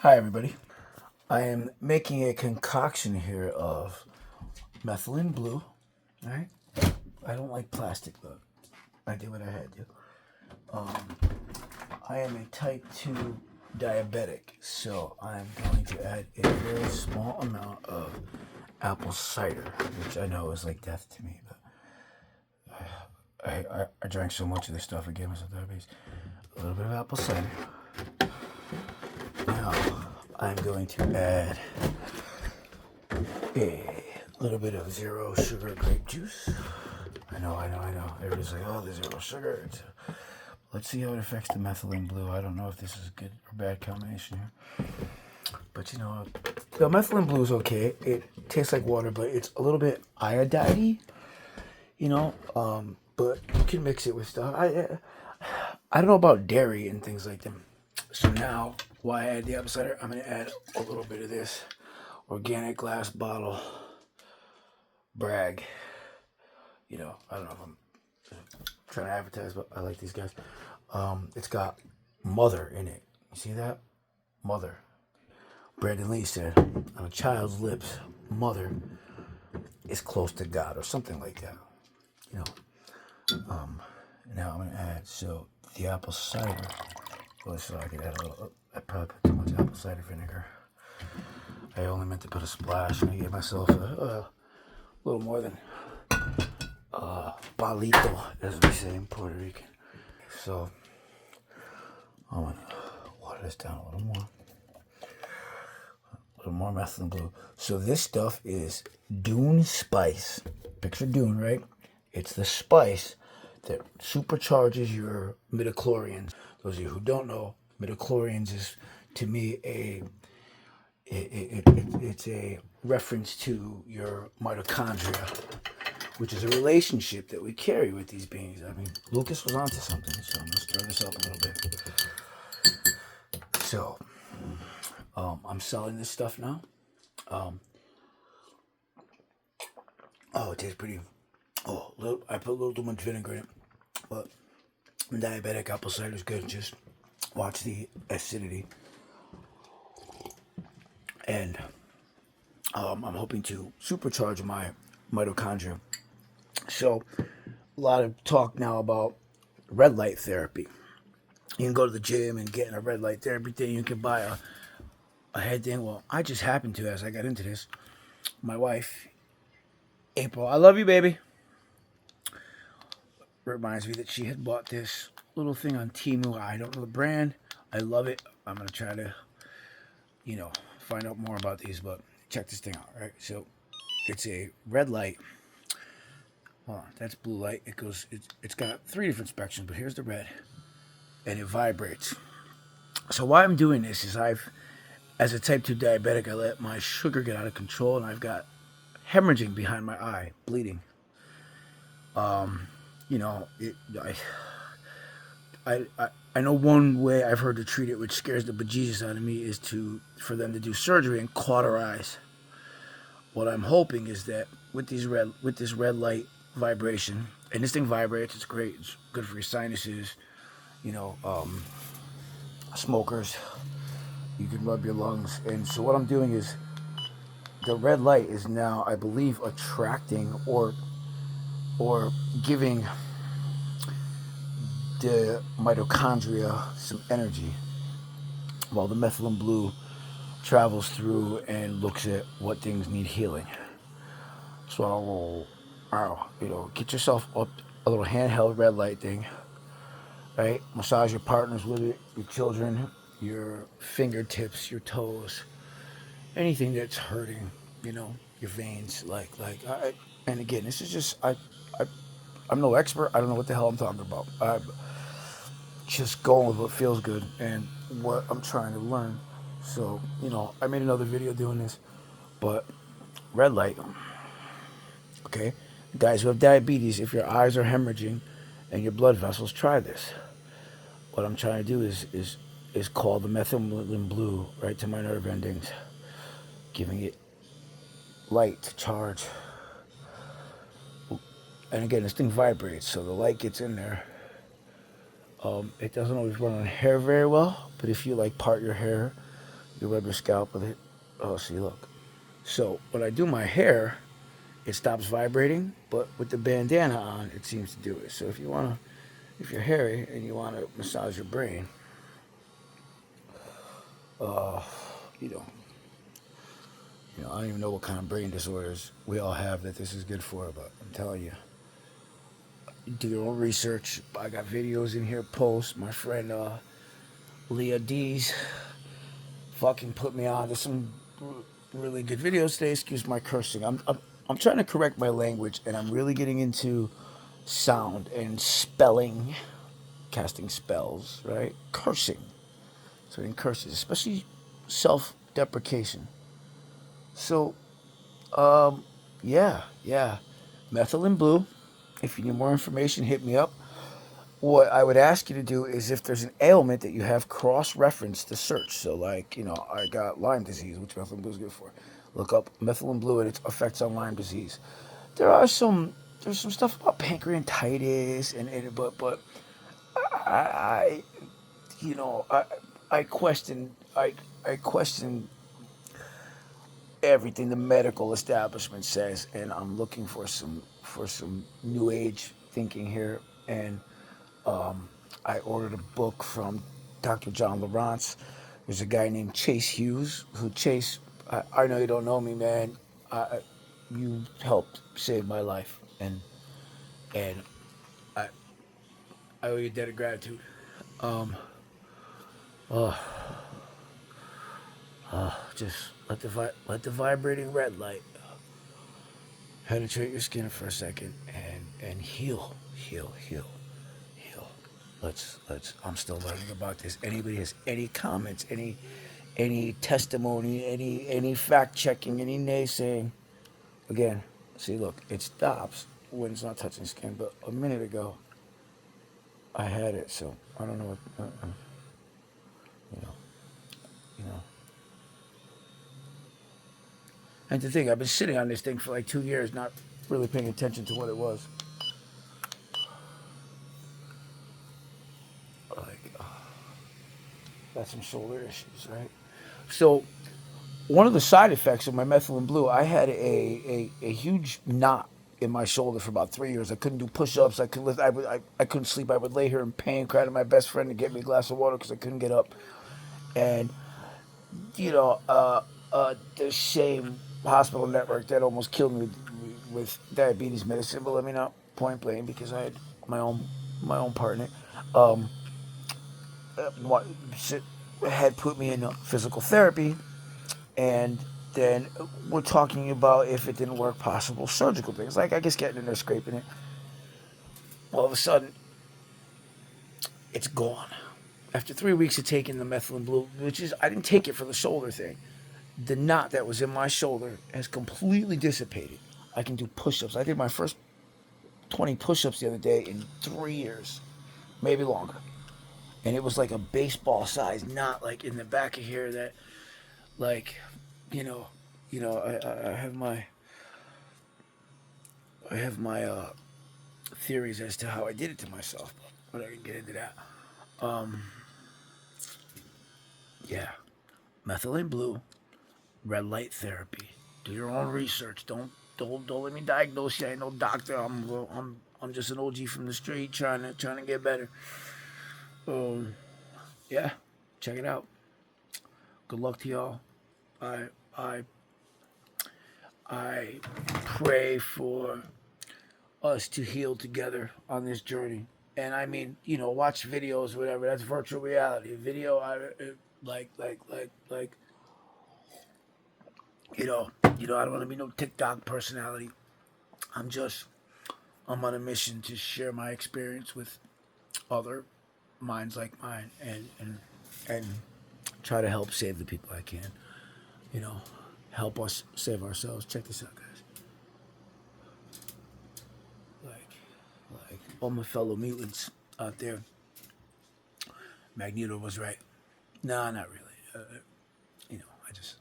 Hi everybody. I am making a concoction here of methylene blue. Alright? I don't like plastic, but I did what I had to. I am a type 2 diabetic, so I'm going to add a very small amount of apple cider, which I know is like death to me, but I drank so much of this stuff, it gave myself diabetes. A little bit of apple cider. Now, I'm going to add a little bit of zero sugar grape juice. I know. Everybody's like, oh, there's zero sugar. Let's see how it affects the methylene blue. I don't know if this is a good or bad combination here. But the methylene blue is okay. It tastes like water, but it's a little bit iodide but you can mix it with stuff. I don't know about dairy and things like that. So now, while I add the apple cider, I'm going to add a little bit of this organic glass bottle brag. I don't know if I'm trying to advertise, but I like these guys. It's got mother in it. You see that? Mother. Brandon Lee said, on a child's lips, mother is close to God, or something like that. You know. Now I'm gonna add the apple cider. Well, so I could add a little. I probably put too much apple cider vinegar. I only meant to put a splash, and I gave myself a little more than palito, as we say in Puerto Rican. So I'm gonna water this down a little more. A little more methylene blue. So this stuff is Dune spice. Picture Dune, right? It's the spice that supercharges your midichlorians. Those of you who don't know, midichlorians is to me it's a reference to your mitochondria, which is a relationship that we carry with these beings. I mean, Lucas was onto something, so I'm gonna stir this up a little bit. So, I'm selling this stuff now. It tastes pretty. I put a little too much vinegar in it, but diabetic apple cider is good. Just watch the acidity, and I'm hoping to supercharge my mitochondria. So, a lot of talk now about red light therapy. You can go to the gym and get in a red light therapy thing. You can buy a head thing. Well, I just happened to, as I got into this, my wife, April, I love you, baby, reminds me that she had bought this little thing on Temu. I don't know the brand. I love it. I'm going to try to, find out more about these, but check this thing out, right? So it's a red light. Hold on, that's blue light. It's got three different spectrums, but here's the red, and it vibrates. So why I'm doing this is as a type 2 diabetic, I let my sugar get out of control, and I've got hemorrhaging behind my eye, bleeding. You know, it, I know one way I've heard to treat it, which scares the bejesus out of me, is for them to do surgery and cauterize. What I'm hoping is that with this red light vibration, and this thing vibrates, it's great, it's good for your sinuses. You know, smokers, you can rub your lungs, and so what I'm doing is the red light is now, I believe, attracting or giving the mitochondria some energy, while the methylene blue travels through and looks at what things need healing. So, get yourself up a little handheld red light thing, right? Massage your partners with it, your children, your fingertips, your toes, anything that's hurting, your veins. And again, this is just I'm no expert. I don't know what the hell I'm talking about. I'm just going with what feels good and what I'm trying to learn. So, I made another video doing this, but red light, okay? Guys who have diabetes, if your eyes are hemorrhaging and your blood vessels, try this. What I'm trying to do is call the methylene blue right to my nerve endings, giving it light to charge. And again, this thing vibrates, so the light gets in there. It doesn't always run on hair very well, but if you part your hair, You rub your scalp with it. Oh, see, look. So when I do my hair, it stops vibrating, but with the bandana on, it seems to do it. So if you're hairy and you want to massage your brain, you know, I don't even know what kind of brain disorders we all have that this is good for, but I'm telling you, do your own research. I got videos in here, posts. My friend Leah D's fucking put me on to some really good videos today. Excuse my cursing. I'm trying to correct my language, and I'm really getting into sound and spelling, casting spells, right? Cursing. So in curses, especially self-deprecation. So, yeah. Methylene blue. If you need more information, hit me up. What I would ask you to do is if there's an ailment that you have, cross-reference the search. So, like, I got Lyme disease, which methylene blue is good for. Look up methylene blue and its effects on Lyme disease. There's some stuff about pancreatitis but I you know I I question I question everything the medical establishment says, and I'm looking for some new age thinking here. And I ordered a book from Dr. John Lawrence. There's a guy named Chase Hughes who Chase. I know you don't know me, man. You helped save my life, and I I owe you a debt of gratitude. Just let the vibrating red light penetrate your skin for a second and heal. Let's. I'm still learning about this. Anybody has any comments, any testimony, any fact checking, any naysaying? Again, see, look, it stops when it's not touching skin. But a minute ago, I had it, so I don't know what you know. You know. And to think, I've been sitting on this thing for like 2 years, not really paying attention to what it was. Like, got some shoulder issues, right? So one of the side effects of my methylene blue, I had a huge knot in my shoulder for about 3 years. I couldn't do push-ups. I couldn't lift. I couldn't sleep. I would lay here in pain, crying to my best friend to get me a glass of water because I couldn't get up. And the same hospital network that almost killed me with diabetes medicine. But let me not point blame because I had my own partner. Um, what had put me in physical therapy, and then we're talking about if it didn't work, possible surgical things like I guess getting in there, scraping it. All of a sudden, it's gone. After 3 weeks of taking the methylene blue, which is I didn't take it for the shoulder thing. The knot that was in my shoulder has completely dissipated. I can do push-ups. I did my first 20 push-ups the other day in 3 years, maybe longer. And it was like a baseball size knot, like in the back of here. That, like, you know, I have my theories as to how I did it to myself, but I can get into that. Yeah, methylene blue, red light therapy. Do your own research. Don't let me diagnose you. I ain't no doctor. I'm just an OG from the street trying to get better. Um, yeah, check it out. Good luck to y'all. I I I pray for us to heal together on this journey. And I mean, watch videos, whatever. That's virtual reality. Video, like, I don't want to be no TikTok personality. I'm just, I'm on a mission to share my experience with other minds like mine, and try to help save the people I can. You know, help us save ourselves. Check this out, guys. Like all my fellow mutants out there, Magneto was right. Nah, not really. I just